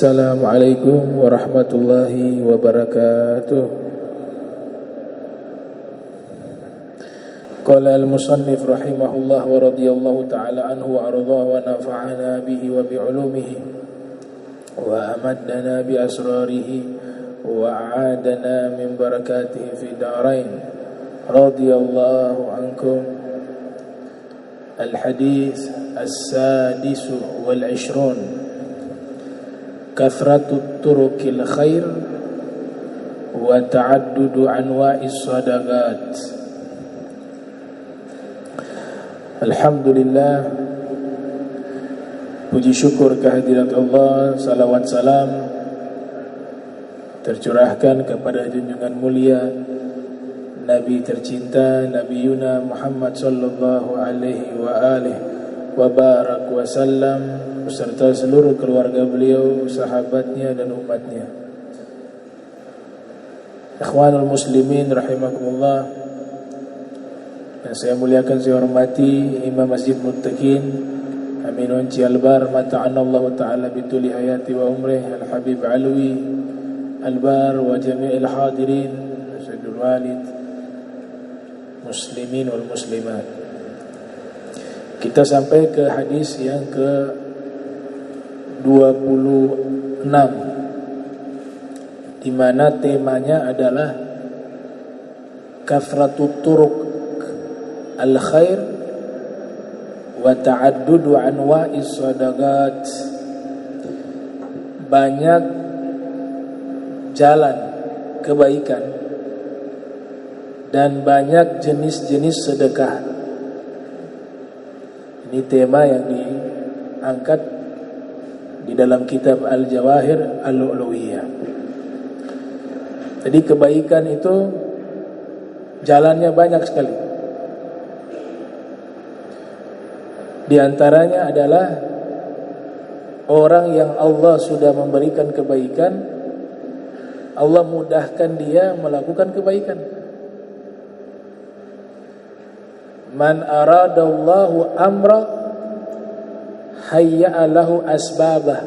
Assalamualaikum warahmatullahi wabarakatuh. Qala al-musannif rahimahullah wa radiyallahu ta'ala anhu wa ardhahu wa nafa'ana bihi wa bi'ulumihi wa amaddana bi asrarihi wa a'adana min barakatihi fi darain. Radiyallahu ankum. Al-hadith as-sadis wal 'ishrun. Kathratu turukil khair wa ta'addudu anwa'is sadaqat. Alhamdulillah, puji syukur kehadirat Allah, salawat salam tercurahkan kepada junjungan mulia Nabi tercinta Nabi Yuna Muhammad sallallahu alaihi wa alihi wa barak wa sallam, beserta seluruh keluarga beliau, sahabatnya dan umatnya. Ikhwanul muslimin rahimakumullah, yang saya muliakan, saya hormati Imam Masjid Muttaqin Aminun Cialbar, mata'anallahu ta'ala bituli hayati wa umrih Al-Habib Alwi Albar wa jami'il hadirin Sayyidul Walid muslimin wal muslimat. Kita sampai ke hadis yang ke-26, di mana temanya adalah kathratut turuq al-khair wa ta'addudu anwa'is sadaqat. Banyak jalan kebaikan dan banyak jenis-jenis sedekah. Ini tema yang diangkat di dalam kitab Al-Jawahir Al-Lu'lu'iyah. Jadi kebaikan itu jalannya banyak sekali. Di antaranya adalah orang yang Allah sudah memberikan kebaikan, Allah mudahkan dia melakukan kebaikan. Man aradallahu amra hayya'a lahu asbabah.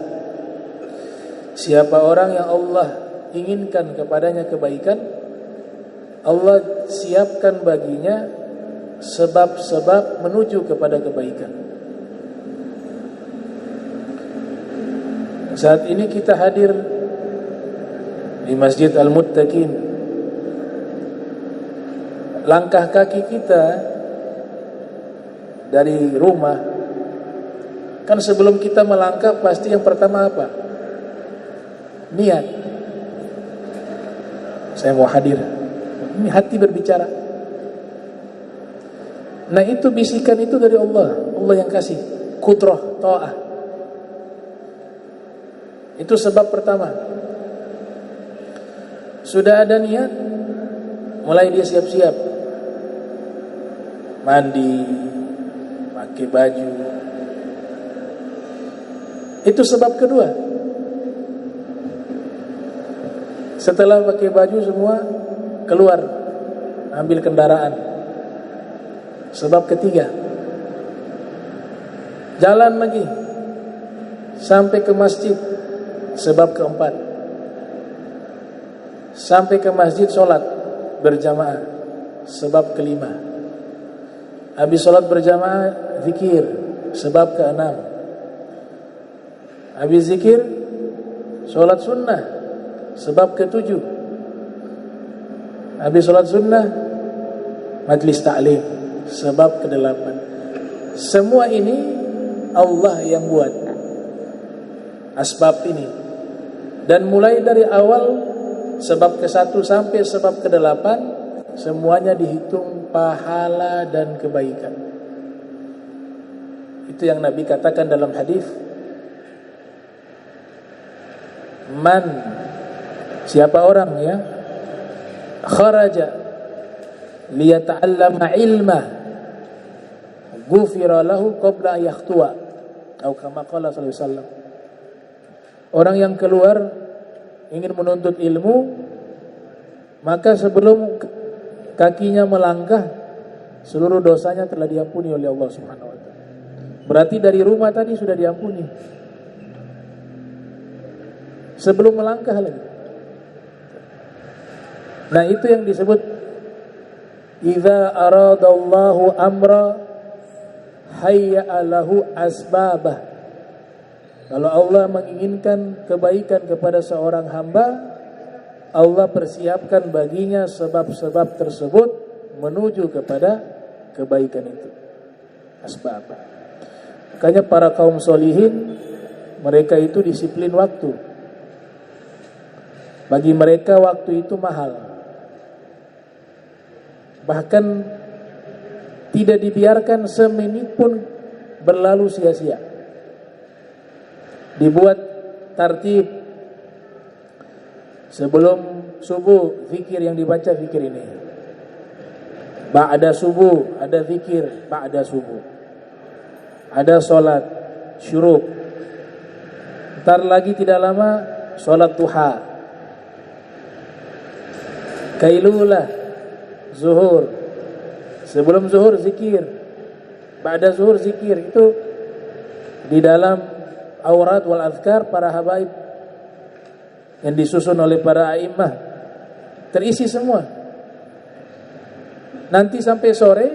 Siapa orang yang Allah inginkan kepadanya kebaikan, Allah siapkan baginya sebab-sebab menuju kepada kebaikan. Saat ini kita hadir di Masjid Al-Muttaqin. Langkah kaki kita dari rumah, kan sebelum kita melangkah pasti yang pertama apa? Niat. Saya mau hadir. Ini hati berbicara. Nah, itu bisikan itu dari Allah. Allah yang kasih qudrah, ta'ah. Itu sebab pertama. Sudah ada niat, mulai dia siap-siap, mandi, pakai baju. Itu sebab kedua. Setelah pakai baju semua, keluar, ambil kendaraan. Sebab ketiga. Jalan lagi sampai ke masjid. Sebab keempat. Sampai ke masjid sholat berjamaah. Sebab kelima. Habis sholat berjamaah, zikir. Sebab keenam. Habis zikir, sholat sunnah. Sebab ketujuh. Habis sholat sunnah, majlis ta'lim. Sebab kedelapan. Semua ini Allah yang buat asbab ini. Dan mulai dari awal sebab ke-1 sampai sebab ke-8, semuanya dihitung pahala dan kebaikan. Itu yang Nabi katakan dalam hadis, man, siapa orang ya, kharaja liyata'allama ilma ghufira lahu qabla yakhtuwa, atau kama qala sallallahu alaihi wasallam. Orang yang keluar ingin menuntut ilmu, maka sebelum kakinya melangkah, seluruh dosanya telah diampuni oleh Allah Subhanahu wa taala. Berarti dari rumah tadi sudah diampuni. sebelum melangkah lagi. Nah, itu yang disebut idza aradallahu amra hayya'a lahu asbabah. Kalau Allah menginginkan kebaikan kepada seorang hamba, Allah persiapkan baginya sebab-sebab tersebut menuju kepada kebaikan itu. Asbab. Makanya para kaum solihin, mereka itu disiplin waktu. Bagi mereka waktu itu mahal. Bahkan tidak dibiarkan semenit pun berlalu sia-sia. Dibuat tartib. Sebelum subuh zikir yang dibaca zikir ini. Ba'da subuh ada zikir ba'da subuh. Ada solat syuruk. Ntar lagi tidak lama solat duha. Kailulah zuhur. Sebelum zuhur zikir. Ba'da zuhur zikir. Itu di dalam aurat wal azkar para habaib yang disusun oleh para a'immah, terisi semua. Nanti sampai sore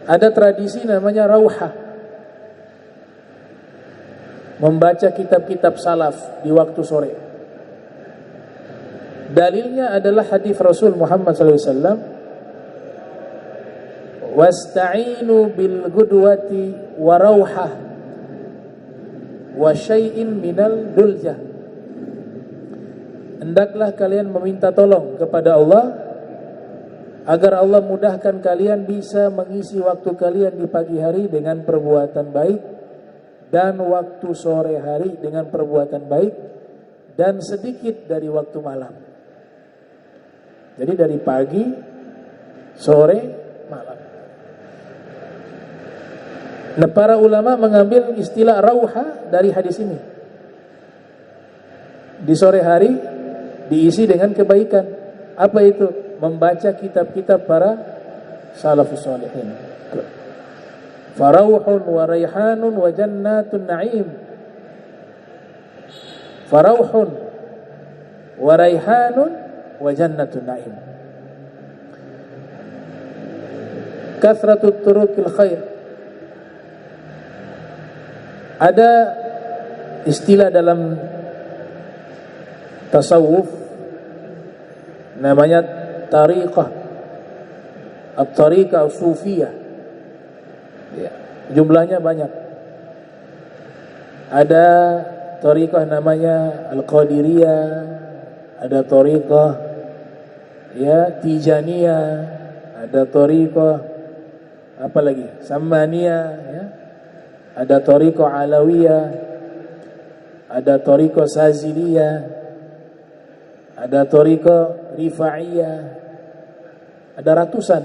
ada tradisi namanya rauhah, membaca kitab-kitab salaf di waktu sore. Dalilnya adalah hadis Rasul Muhammad SAW, wasta'inu bil gudwati wa rauhah wa syai'in minal duljah. Hendaklah kalian meminta tolong kepada Allah agar Allah mudahkan kalian bisa mengisi waktu kalian di pagi hari dengan perbuatan baik dan waktu sore hari dengan perbuatan baik dan sedikit dari waktu malam. Jadi dari pagi, sore, malam. Nah, para ulama mengambil istilah rauha dari hadis ini. Di sore hari diisi dengan kebaikan. Apa itu? Membaca kitab-kitab para salafus shalihin. Farauhun wa raihanun wa jannatun na'im. Farauhun wa raihanun wa jannatun na'im. Kathratut turuqil khair. Ada istilah dalam tasawuf namanya tariqah, at-tariqah sufiyah. Ya, jumlahnya banyak. Ada tariqah namanya al-qadiriyah, ada tariqah ya tijaniyah, ada tariqah apa lagi? Samaniyah ya. Ada tariqah alawiyah, ada tariqah saziliyah, ada tariqah rifa'iyah, ada ratusan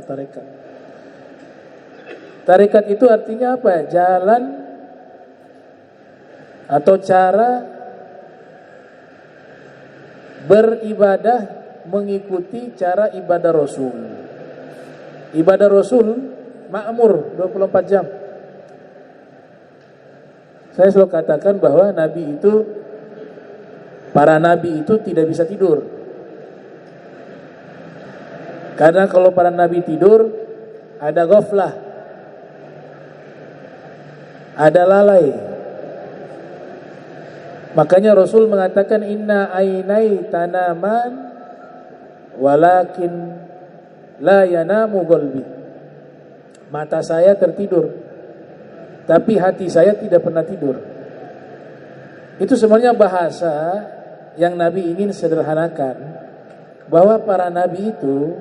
tarekat. Tarekat itu artinya apa? Jalan atau cara beribadah mengikuti cara ibadah Rasul. Ibadah Rasul makmur 24 jam. Saya selalu katakan bahwa para nabi itu tidak bisa tidur. Karena kalau para nabi tidur, ada ghaflah, ada lalai. Makanya Rasul mengatakan inna ainai tanaman walakin la yanamu qalbi. Mata saya tertidur, tapi hati saya tidak pernah tidur. Itu sebenarnya bahasa yang Nabi ingin sederhanakan, bahwa para nabi itu,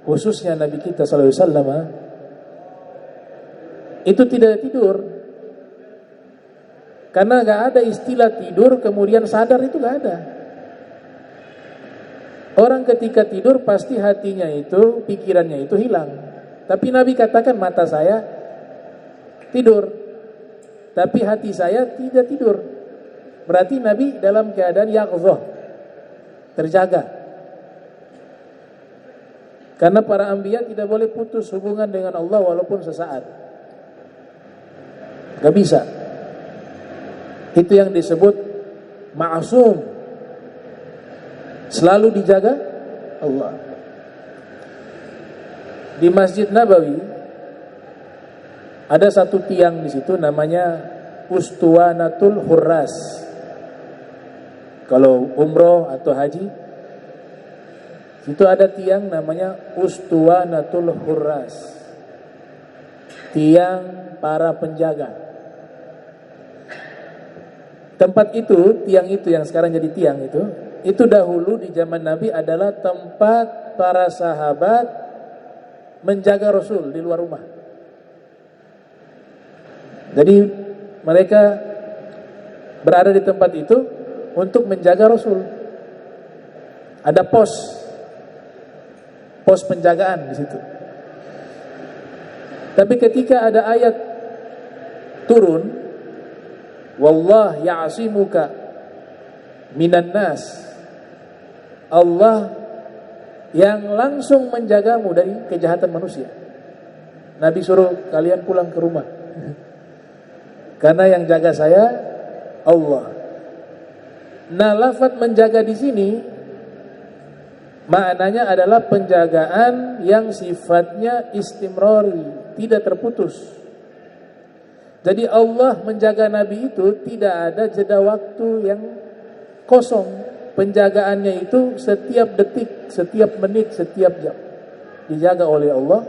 khususnya Nabi kita sallallahu alaihi wasallam, itu tidak tidur. Karena gak ada istilah tidur kemudian sadar, itu gak ada. Orang ketika tidur pasti hatinya itu, pikirannya itu hilang. Tapi Nabi katakan mata saya tidur, tapi hati saya tidak tidur. Berarti Nabi dalam keadaan yaqzah, terjaga. Karena para anbiya tidak boleh putus hubungan dengan Allah walaupun sesaat. Gak bisa. Itu yang disebut ma'sum, selalu dijaga Allah. Di Masjid Nabawi ada satu tiang di situ namanya Ustuwanatul Hurras. Kalau umroh atau haji, situ ada tiang namanya Ustuwanatul Hurras, tiang para penjaga. Tempat itu, tiang itu yang sekarang jadi tiang itu dahulu di zaman Nabi adalah tempat para sahabat menjaga Rasul di luar rumah. Jadi mereka berada di tempat itu untuk menjaga Rasul. Ada pos penjagaan di situ. Tapi ketika ada ayat turun, wallah ya'simuka minan nas, Allah yang langsung menjagamu dari kejahatan manusia. Nabi suruh kalian pulang ke rumah. Karena yang jaga saya Allah. Nah, lafaz menjaga di sini maknanya adalah penjagaan yang sifatnya istimrari, tidak terputus. Jadi Allah menjaga Nabi itu tidak ada jeda waktu yang kosong. Penjagaannya itu setiap detik, setiap menit, setiap jam dijaga oleh Allah.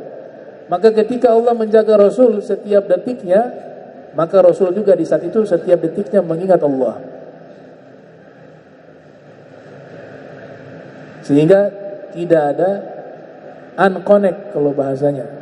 Maka ketika Allah menjaga Rasul setiap detiknya, maka Rasul juga di saat itu setiap detiknya mengingat Allah. Sehingga tidak ada unconnect kalau bahasanya.